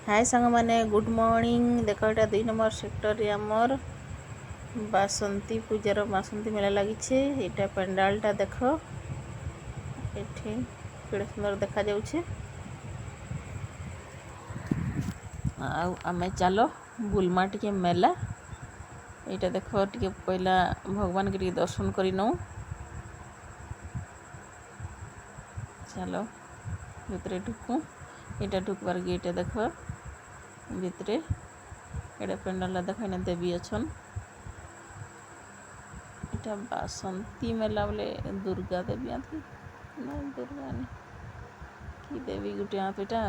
हाय सांग माने good morning. देख एटा 2 नंबर सेक्टर रे हमर बासंती पूजार बासंती मेला लगी। एटा पेंडालटा देख एठी केड़े सुंदर देखा जाउछे। आमे चलो बुलमा टिके मेला। एटा देख टिके पहला भगवान के दर्शन करि नौ। चलो भितरे ढुकू। एटा ढुकबार गेट देख भितरे एटा पेंडाल देख ना देवी अछन। एटा बासंती मेला बोले दुर्गा देवी आथि ना दुर्गा ने कि देवी गुटे आथ एटा।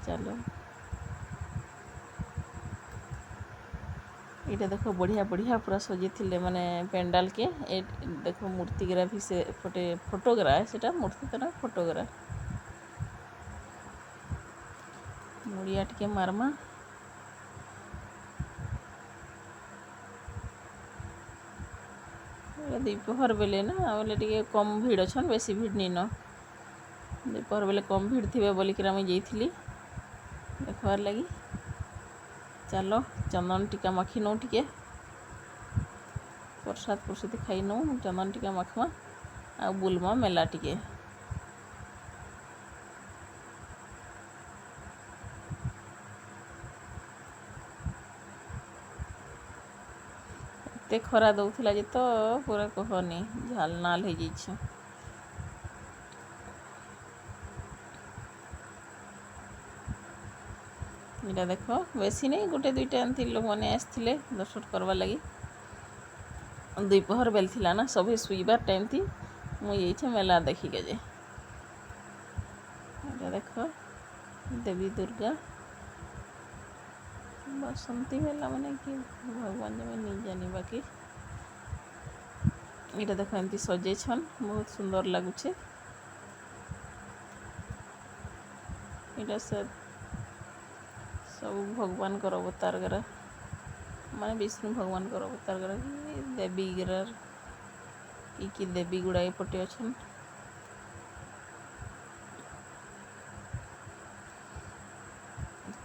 चलो ये देखो बढ़िया बढ़िया पूरा सजी थिले माने पेंडाल के देखो मूर्ति गिरा भी से फोटोग्रा है सेटा मूर्ति तो ना फोटोग्रा मुड़िया टिके मारमा। दोपहर बेले ना बोले टिके कम भीड़ अच्छन बेसी भीड़ नहीं न दोपहर बेले कम भीड़ थे बोलिक मुझे जाइली देखबार लगी। चलो चंदन टीका माखी नौ टिके प्रसाद प्रसाद खाई नौ चंदन टीका माखमा आ बुलमा मेला टिके। एते खरा दौला जे तो पूरा कहनी झाल नाल हो जाइए। इटा देख बेसी नहीं गोटे दुईटा एमती लोक मैंने आसते दर्शन करवा लगी। दोपहर बेल थिला ना सभी शुइबार टाइम थी मुझे मेला देखिके जे देख देवी दुर्गा बसंती मेला माने कि भगवान जब नहीं जानी बाकी ये देख एमती सजे छन बहुत सुंदर लगुचे। इटा से सब भगवान कर अवतार गरा माने विष्णु भगवान कर अवतार गरा देवी गिरार कि देवी गुड़ाई पटे अच्छन।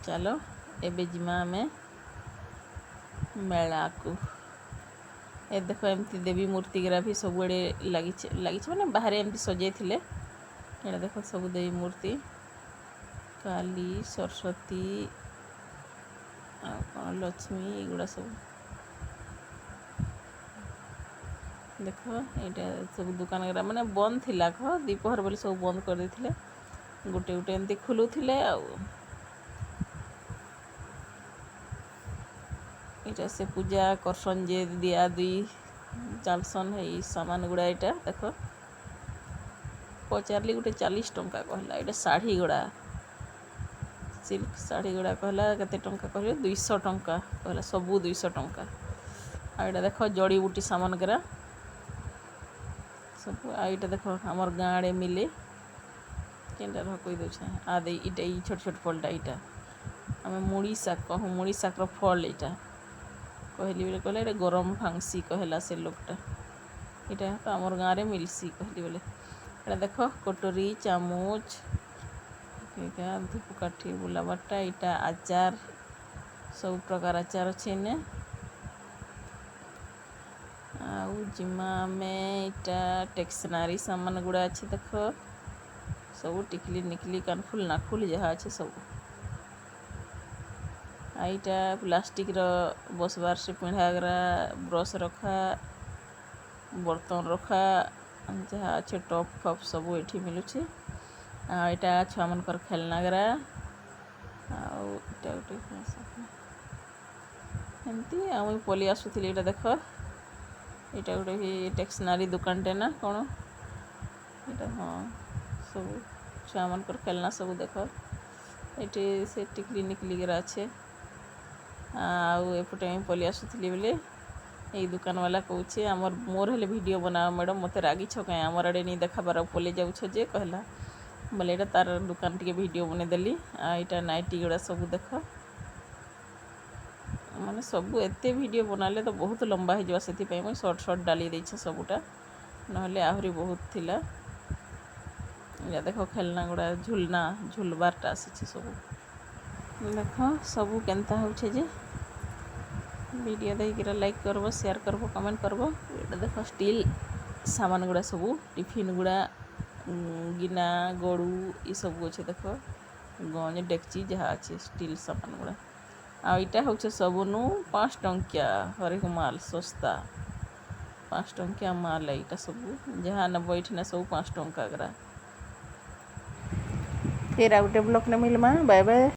चलो एबे जिमा में मेला को ए देख एमती देवी मूर्ति गिरा भी सब लगी मैंने बाहर एमती सजे थिले। ये देख सब देवी मूर्ति काली सरस्वती लक्ष्मी एगुड़ा सब देख यहाँ सब दुकान गुरा माने बंद थिला कह दोपहर बोले सब बंद कर देथिले गोटे गोटे एमती खुलुथिले। इटा से पूजा करसन जे दिया दुई चालसन है सामान गुड़ा इटा देख पचारली गोटे 40 टंका कहला। इटा शाढ़ी गुड़ा सिल्क शाढ़ी गुड़ा कहला केते टंका कह 200 टंका कहला सबू 200 टंका। आईटा देख जड़ी बूटी सामान गरा सब आईटा देख आमर गाँ आड़े मिले केनटा रह कही दे आदे इटा छोट छोट फलटा इटा आम मुड़ी शाक कहूँ मुड़ी शाक फल इटा कहली बोले कहला ये गरम फांसी कहला से लोकटा इटा तो आमर गाँव में मिलसी कहली बोले। ये देख कटोरी चामच धूपकाठी बुलाबाटा इटा आचार सब प्रकार आचार अच्छे ने जिमा में इटा टेक्सनारी सामान गुड़ा अच्छे देख सब टिकली निकली कानफुल नाखुल जहाँ अच्छे सब आईटा प्लास्टिक रो बसबार से पिंधागरा ब्रश रखा बर्तन रखा जहाँ अच्छे टप फप सब ये मिलूचे। आईटा छुआ मनकर खेलना गरा आईटा गोटे एमती आ पलि आसुली। ये देख यहाँ गोटे टेक्सनारी दुकानटे ना कौन यहाँ हाँ सब छुआ मनकर खेलना सब देख ये से टिकली निकली गरा अच्छे। एपटे पलि आसुली बोले यही दुकान वाला कहे आमर मोर हेले वीडियो बनाओ मैडम मत रागी कहीं आमर आड़े नहीं देखाबार पलि जाऊँ जे कहला बोले ये तार दुकान टे वीडियो बनईदेली। यहाँ नाइटी गुड़ा सब देख माने सब एते वीडियो बनाले तो बहुत लंबा हो से मुझे शॉर्ट शॉर्ट डाली देछे सबूटा नहले आहरी बहुत थिला। या देख खेलना गुड़ा झुलना झुलबारटा आसी सब देख सबू केन्ता होचे जे वीडियो देखिए लाइक करब शेयर करब कमेंट करब। ये देख स्टील सामान गुड़ा सबू टिफिन गुड़ा गिना गड़ू ये सब अच्छे देख गंज डेक्ची जहाँ अच्छे स्टील सामान गुड़ा आईटा हूँ सबुनु 5 टंकिया हरेक माल सस्ता 5 टंकिया माल यहाँ सब जहाँ न बैठना सब 5 टंका गरा। फिर आउटे ब्लॉक ने मिलमा बाय बाय।